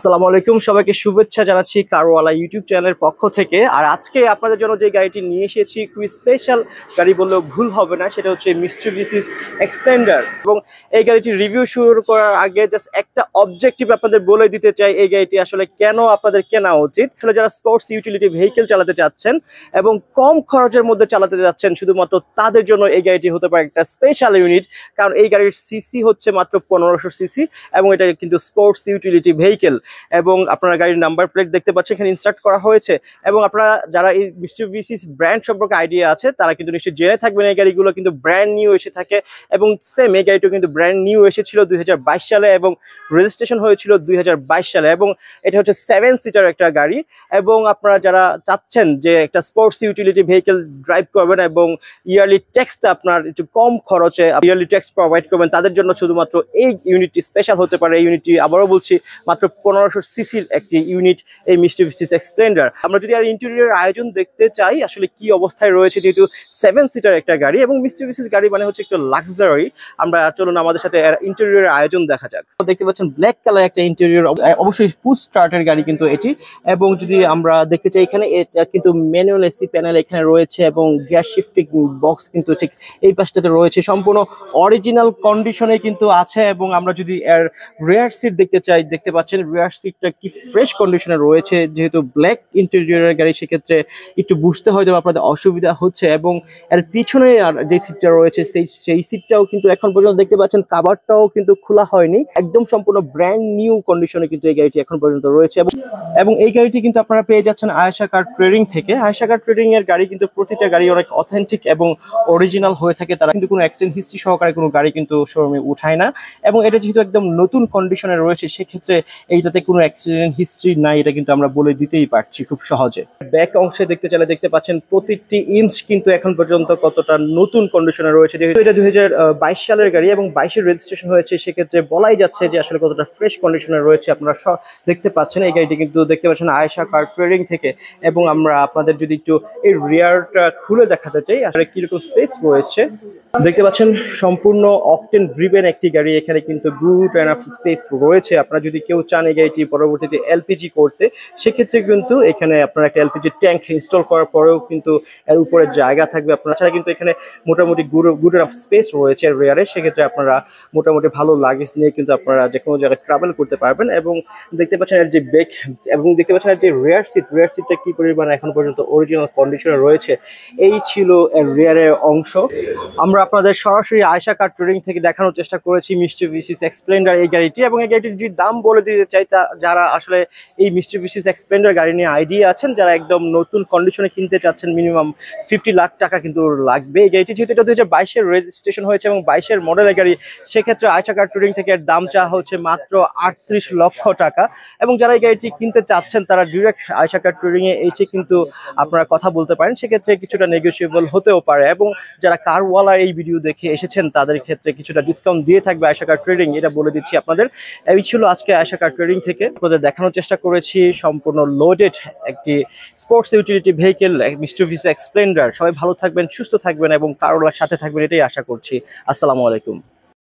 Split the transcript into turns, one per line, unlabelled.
আসসালামু আলাইকুম, সবাইকে শুভেচ্ছা জানাচ্ছি কারওয়ালা ইউটিউব চ্যানেলের পক্ষ থেকে। আর আজকে আপনাদের জন্য যে গাড়িটি নিয়ে এসেছি খুবই স্পেশাল গাড়ি বললেও ভুল হবে না, সেটা হচ্ছে মিৎসুবিশি এক্সপ্লেন্ডার। এবং এই গাড়িটির রিভিউ শুরু করার আগে জাস্ট একটা অবজেক্টিভ আপনাদের বলে দিতে চাই, এই গাড়িটি আসলে কেন আপনাদের কেনা উচিত। আসলে যারা স্পোর্টস ইউটিলিটি ভেহিকেল চালাতে চাচ্ছেন এবং কম খরচের মধ্যে চালাতে যাচ্ছেন, শুধুমাত্র তাদের জন্য এই গাড়িটি হতে পারে একটা স্পেশাল ইউনিট। কারণ এই গাড়ির সিসি হচ্ছে মাত্র 1500 সিসি এবং এটা কিন্তু স্পোর্টস ইউটিলিটি ভেহিকেল। এবং আপনারা গাড়ির নাম্বার প্লেট দেখতে পাচ্ছেন, এখানে ইনস্টার্ট করা হয়েছে। এবং আপনারা যারা এই মিৎসুবিশি ব্র্যান্ড সম্পর্কে আইডিয়া আছে তারা কিন্তু নিশ্চয়ই জেনে থাকবেন এই গাড়িগুলো কিন্তু ব্র্যান্ড নিউ এসে থাকে। এবং সেম এই গাড়িটিও কিন্তু ব্র্যান্ড নিউ এসেছিল 2022 সালে এবং রেজিস্ট্রেশন হয়েছিল 2022 সালে। এবং এটা হচ্ছে 7 সিটার একটা গাড়ি। এবং আপনারা যারা চাচ্ছেন যে একটা স্পোর্টস ইউটিলিটি ভেহিকেল ড্রাইভ করবেন এবং ইয়ারলি ট্যাক্সটা আপনার একটু কম খরচে ইয়ারলি ট্যাক্স প্রোভাইড করবেন, তাদের জন্য শুধুমাত্র এই ইউনিটটি স্পেশাল হতে পারে। এই ইউনিটটি আবারও বলছি মাত্র 1500 সিসির একটি ইউনিট, এই মিৎসুবিশি এক্সপ্লেন্ডার। আমরা যদি আর ইন্টেরিয়র আয়োজন দেখতে চাই আসলে কি অবস্থায় রয়েছে, যেহেতু 7 সিটার একটা গাড়ি এবং মিৎসুবিশি গাড়ি মানে হচ্ছে একটু লাক্সারি। আমরা চলুন আমাদের সাথে ইন্টেরিয়র আয়োজন দেখা যাক। দেখতে পাচ্ছেন ব্ল্যাক কালার একটা ইন্টেরিয়র, অবশ্যই পুশ স্টার্টের গাড়ি কিন্তু এটি। এবং যদি আমরা দেখতে চাই এখানে এটা কিন্তু ম্যানুয়াল এসি প্যানেল এখানে রয়েছে এবং গ্যাস শিফটিং বক্স কিন্তু ঠিক এই পাশটাতে রয়েছে, সম্পূর্ণ অরিজিনাল কন্ডিশনে কিন্তু আছে। এবং আমরা যদি এর রিয়ার সিট দেখতে চাই, দেখতে পাচ্ছেন রিয়ার সিটটা কি ফ্রেশ কন্ডিশনে রয়েছে। যেহেতু ব্ল্যাক ইন্টেরিয়রের গাড়ি সেক্ষেত্রে একটু বুঝতে হয়তো আপনাদের অসুবিধা হচ্ছে। এবং এর পিছনে আর যে সিটটা রয়েছে সেই সিটটাও কিন্তু এখন পর্যন্ত দেখতে পাচ্ছেন কাভারটাও কিন্তু খোলা হয়নি, একদম সম্পূর্ণ ব্র্যান্ড নিউ কন্ডিশনে কিন্তু এই গাড়িটি এখন পর্যন্ত রয়েছে। এবং এই গাড়িটি কিন্তু আপনারা পেয়ে যাচ্ছেন আয়েশা কার ট্রেডিং থেকে। আয়েশা কার ট্রেডিং এর গাড়ি কিন্তু প্রতিটা গাড়ি অনেক অথেন্টিক এবং অরিজিনাল হয়ে থাকে। তারা কিন্তু কোনো অ্যাক্সিডেন্ট হিস্ট্রি সহকারে কোনো গাড়ি কিন্তু শোরুমে উঠায় না। এবং এটা যেহেতু একদম নতুন কন্ডিশনে রয়েছে সেক্ষেত্রে এইটাতে কোনো অ্যাক্সিডেন্ট হিস্ট্রি নাই, এটা কিন্তু আমরা বলে দিতেই পারছি খুব সহজে। ব্যাক অংশে দেখতে চাইলে দেখতে পাচ্ছেন প্রতিটি ইঞ্চ কিন্তু এখন পর্যন্ত কতটা নতুন কন্ডিশনে রয়েছে। যেহেতু এটা 2022 সালের গাড়ি এবং 22-এর রেজিস্ট্রেশন হয়েছে, সেক্ষেত্রে বলাই যাচ্ছে যে আসলে কতটা ফ্রেশ কন্ডিশনে রয়েছে। আপনারা দেখতে পাচ্ছেন এই গাড়িটি কিন্তু দেখতে পাচ্ছেন আয়েশা কার ট্রেডিং থেকে। এবং আমরা আপনাদের যদি একটু এই রিয়ারটা খুলে দেখাতে চাই আসলে কিরকম স্পেস রয়েছে, দেখতে পাচ্ছেন সম্পূর্ণ অকটেন ড্রিভেন একটি গাড়ি। এখানে কিন্তু গুড এনাফ স্পেস রয়েছে। আপনারা যদি কেউ চান এই গাড়িটি পরবর্তীতে এলপিজি করতে, সেক্ষেত্রে কিন্তু এখানে আপনার একটা এলপিজি ট্যাঙ্ক ইনস্টল করার পরেও কিন্তু এর উপরে জায়গা থাকবে। আপনারা ছাড়া কিন্তু এখানে মোটামুটি গুড এনাফ স্পেস রয়েছে রিয়ারে, সেক্ষেত্রে আপনারা মোটামুটি ভালো লাগেজ নিয়ে কিন্তু আপনারা যে কোনো জায়গায় ট্রাভেল করতে পারবেন। এবং দেখতে পাচ্ছেন এর যে ব্যাক এবং দেখতে পাচ্ছেন এর যে রিয়ার সিটটা কি পরিমাণ এখন পর্যন্ত অরিজিনাল কন্ডিশনে রয়েছে। এই ছিল এর রিয়ারের অংশ। আমরা আপনাদের সরাসরি আয়েশা কার ট্রেডিং থেকে দেখানোর চেষ্টা করেছি মিৎসুবিশি এক্সপ্লেন্ডার এই গাড়িটি। এবং এই গাড়িটির যে দাম বলে দিতে চাই, যারা আসলে এই মিৎসুবিশি এক্সপ্লেন্ডার গাড়ি নিয়ে আইডিয়া আছেন, যারা একদম নতুন কন্ডিশনে কিনতে চাচ্ছেন, মিনিমাম 50 লাখ টাকা কিন্তু লাগবে। এই গাড়িটি যেহেতু এটা 2022-এর রেজিস্ট্রেশন হয়েছে এবং 22-এর মডেলের গাড়ি, সেক্ষেত্রে আয়েশা কার ট্রেডিং থেকে এর দাম চাওয়া হচ্ছে মাত্র 38 লক্ষ টাকা। এবং যারা এই গাড়িটি কিনতে চাচ্ছেন তারা ডিরেক্ট আয়েশা কার ট্রেডিং এ এসে কিন্তু আপনারা কথা বলতে পারেন, সেক্ষেত্রে কিছুটা নেগোসিয়েবল হতেও পারে। এবং যারা কারওয়ালা এই ভিডিও দেখে এসেছেন তাদের ক্ষেত্রে কিছুটা ডিসকাউন্ট দিয়ে থাকবে আয়েশা কার ট্রেডিং, এটা বলে দিচ্ছি আপনাদের। এই ছিল আজকে আয়েশা কার ট্রেডিং থেকে আপনাদের দেখানোর চেষ্টা করেছি সম্পূর্ণ লোডেড একটি স্পোর্টস ইউটিলিটি ভেহিকেল মিৎসুবিশি এক্সপ্লেন্ডার। সবাই ভালো থাকবেন, সুস্থ থাকবেন এবং কারওয়ালার সাথে থাকবেন, এটাই আশা করছি। আসসালামু আলাইকুম।